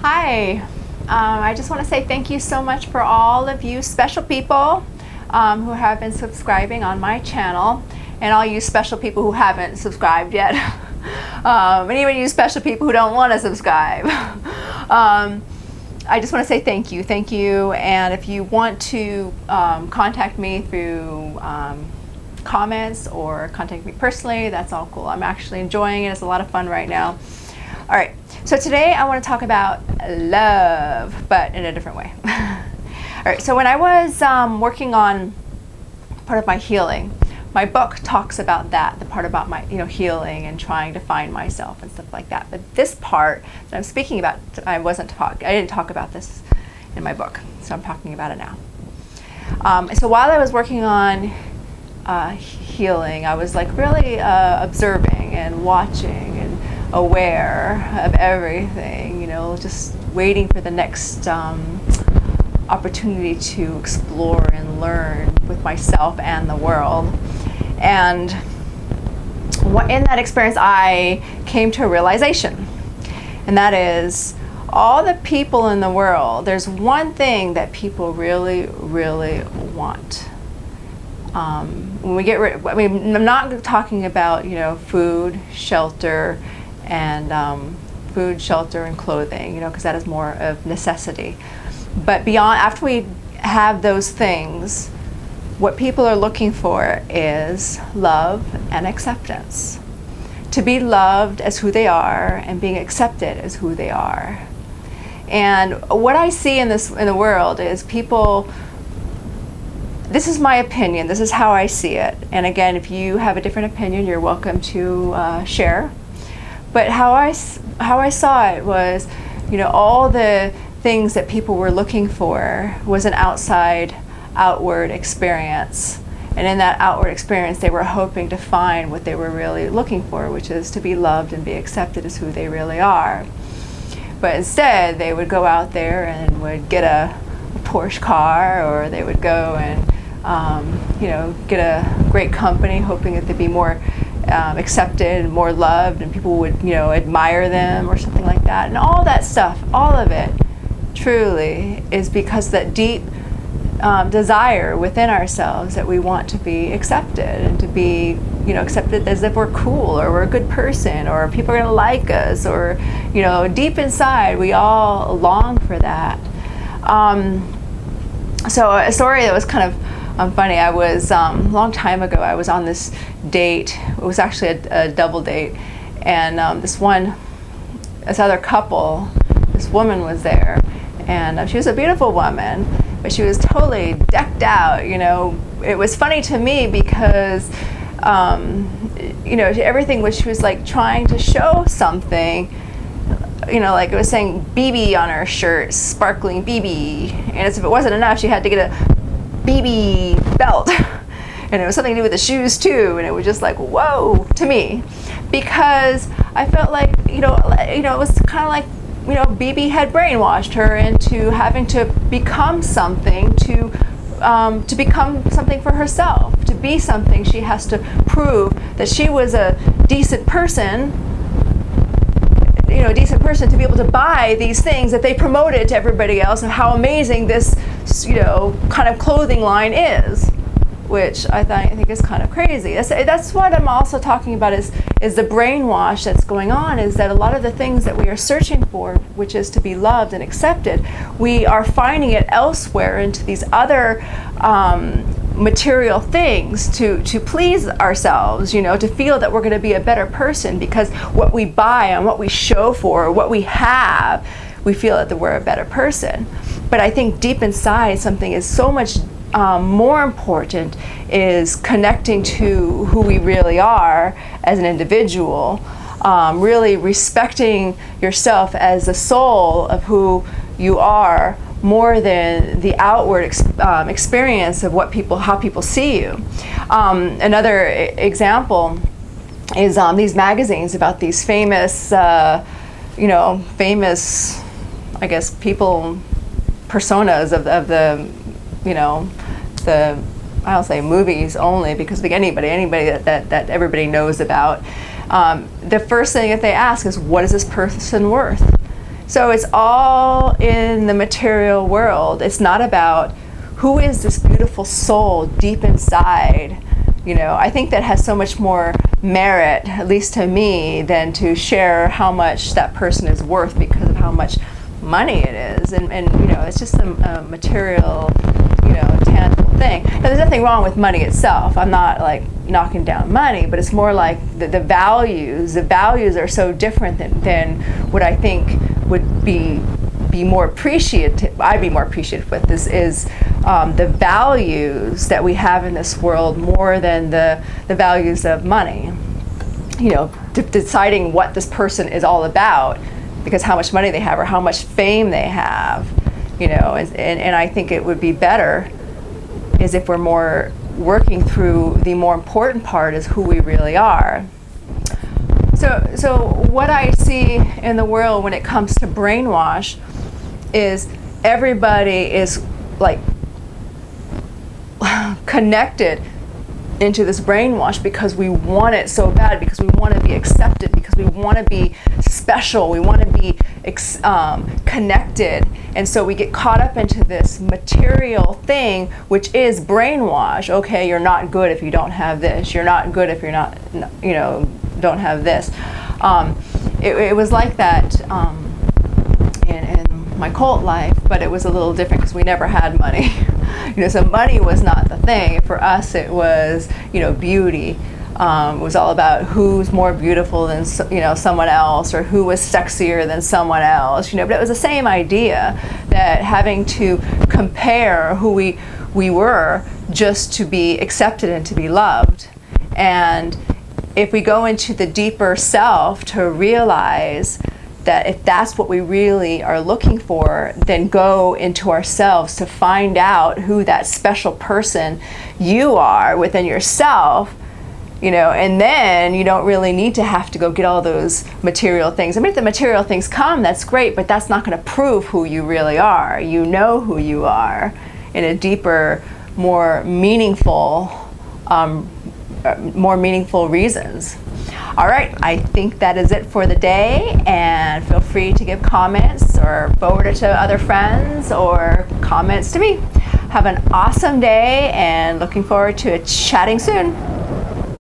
Hi. I just want to say thank you so much for all of you special people who have been subscribing on my channel, and all you special people who haven't subscribed yet, and even you special people who don't want to subscribe. I just want to say thank you, and if you want to contact me through comments or contact me personally, that's all cool. I'm actually enjoying it. It's a lot of fun right now. All right, so today I want to talk about love, but in a different way. All right, so when I was working on part of my healing, my book talks about that, the part about my healing and trying to find myself and stuff like that. But this part that I'm speaking about, I didn't talk about this in my book, so I'm talking about it now. So while I was working on healing, I was like really observing and watching and aware of everything, just waiting for the next opportunity to explore and learn with myself and the world. And in that experience, I came to a realization, and that is all the people in the world, there's one thing that people really, really want. When we get rid, I'm not talking about, food, shelter, and food, shelter, and clothing, because that is more of necessity. But beyond, after we have those things, what people are looking for is love and acceptance. To be loved as who they are and being accepted as who they are. And what I see in the world is people. This is my opinion. This is how I see it. And again, if you have a different opinion, you're welcome to share. But how I saw it was, all the things that people were looking for was an outward experience. And in that outward experience, they were hoping to find what they were really looking for, which is to be loved and be accepted as who they really are. But instead, they would go out there and would get a Porsche car, or they would go and get a great company, hoping that they'd be more accepted and more loved, and people would admire them or something like that. And all that stuff, all of it, truly is because that deep desire within ourselves that we want to be accepted and to be accepted as if we're cool or we're a good person or people are going to like us, or deep inside we all long for that. So a story that was kind of funny. I was a long time ago. I was on this date. It was actually a double date, and this other couple, this woman was there, and she was a beautiful woman, but she was totally decked out. It was funny to me because everything was, she was like trying to show something. Like it was saying BB on her shirt, sparkling BB, and as if it wasn't enough, she had to get a BB belt, and it was something to do with the shoes too, and it was just like, whoa, to me, because I felt like, it was kind of like, BB had brainwashed her into having to become something, to become something for herself, to be something. She has to prove that she was a decent person, to be able to buy these things that they promoted to everybody else, and how amazing this, kind of clothing line is, which I think is kind of crazy. That's what I'm also talking about is the brainwash that's going on, is that a lot of the things that we are searching for, which is to be loved and accepted, we are finding it elsewhere into these other material things to please ourselves, to feel that we're going to be a better person, because what we buy and what we show for, what we have, we feel that we're a better person. But I think deep inside, something is so much more important, is connecting to who we really are as an individual, really respecting yourself as the soul of who you are, more than the outward experience of how people see you. Another example is these magazines about these famous, famous, I guess, people, personas of the, I'll say movies only, because like anybody that everybody knows about, the first thing that they ask is, what is this person worth? So it's all in the material world. It's not about who is this beautiful soul deep inside. I think that has so much more merit, at least to me, than to share how much that person is worth because of how much money it is. And it's just a material, tangible thing. Now, there's nothing wrong with money itself. I'm not like knocking down money, but it's more like the values. The values are so different than what I think would be more appreciative. I'd be more appreciative with this is the values that we have in this world more than the values of money. Deciding what this person is all about because how much money they have or how much fame they have. And I think it would be better is if we're more working through the more important part is who we really are. So what I see in the world when it comes to brainwash is everybody is like connected into this brainwash because we want it so bad, because we want to be accepted, because we want to be special, we want to be connected, and so we get caught up into this material thing, which is brainwash. Okay, you're not good if you don't have this. You're not good if you're not, don't have this. It was like that in my cult life, but it was a little different because we never had money. So money was not the thing. For us, it was, beauty. It was all about who's more beautiful than, someone else, or who was sexier than someone else. But it was the same idea that having to compare who we were just to be accepted and to be loved. And if we go into the deeper self to realize that if that's what we really are looking for, then go into ourselves to find out who that special person you are within yourself, and then you don't really need to have to go get all those material things. I mean, if the material things come, that's great, but that's not going to prove who you really are. You know who you are in a deeper, more meaningful reasons. All right, I think that is it for the day, and feel free to give comments or forward it to other friends or comments to me. Have an awesome day and looking forward to chatting soon.